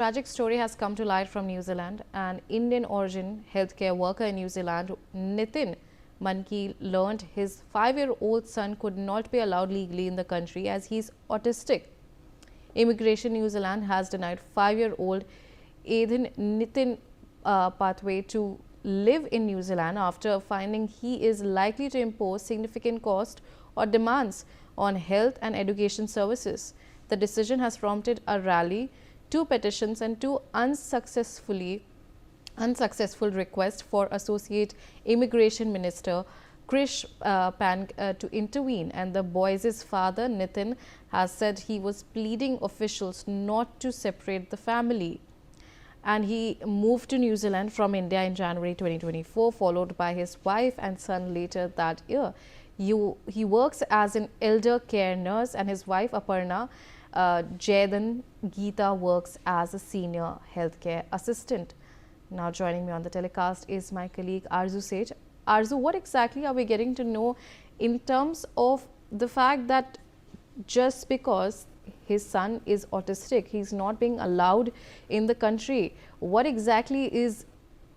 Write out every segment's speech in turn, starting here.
Tragic story has come to light from New Zealand. An Indian origin healthcare worker in New Zealand, Nithin Manki, learned his 5-year-old son could not be allowed legally in the country as he is autistic. Immigration New Zealand has denied 5-year-old Aidhan Nithin pathway to live in New Zealand after finding he is likely to impose significant cost or demands on health and education services. The decision has prompted a rally, 2 petitions and 2 unsuccessful requests for Associate Immigration Minister Krish Pang to intervene, and the boys' father Nithin has said he was pleading officials not to separate the family. And he moved to New Zealand from India in January 2024, followed by his wife and son later that year. He works as an elder care nurse, and his wife Aparna Jaidan Geeta works as a senior healthcare assistant. Now joining me on the telecast is my colleague Arzu Seth. Arzu, what exactly are we getting to know in terms of the fact that just because his son is autistic, he's not being allowed in the country? What exactly is,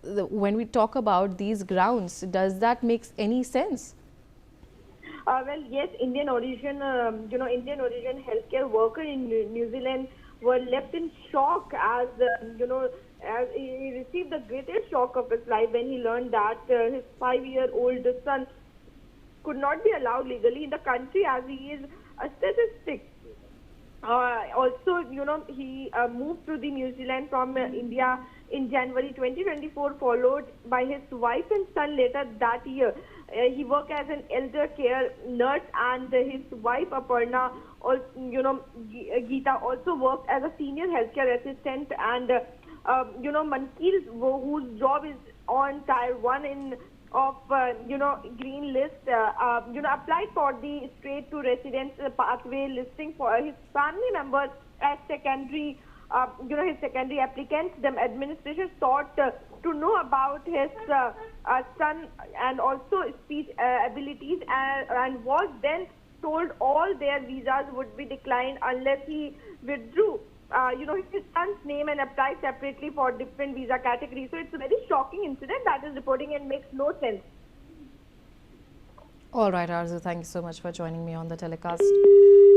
when we talk about these grounds, does that make any sense? Well, yes, Indian origin healthcare worker in New Zealand were left in shock as as he received the greatest shock of his life when he learned that his 5-year-old son could not be allowed legally in the country as he is a statistic. Also, he moved to the New Zealand from India in January 2024, followed by his wife and son later that year. He worked as an elder care nurse, and his wife Aparna, Geeta, also worked as a senior healthcare assistant. And Mankil, whose job is on Tier 1 of green list, applied for the straight to residence pathway listing for his family members as secondary. His secondary applicants. The administration sought to know about his son and also speech abilities, and was then told all their visas would be declined unless he withdrew his son's name and applied separately for different visa categories. So it's a very shocking incident that is reporting and makes no sense. All right, Arzu, thank you so much for joining me on the telecast.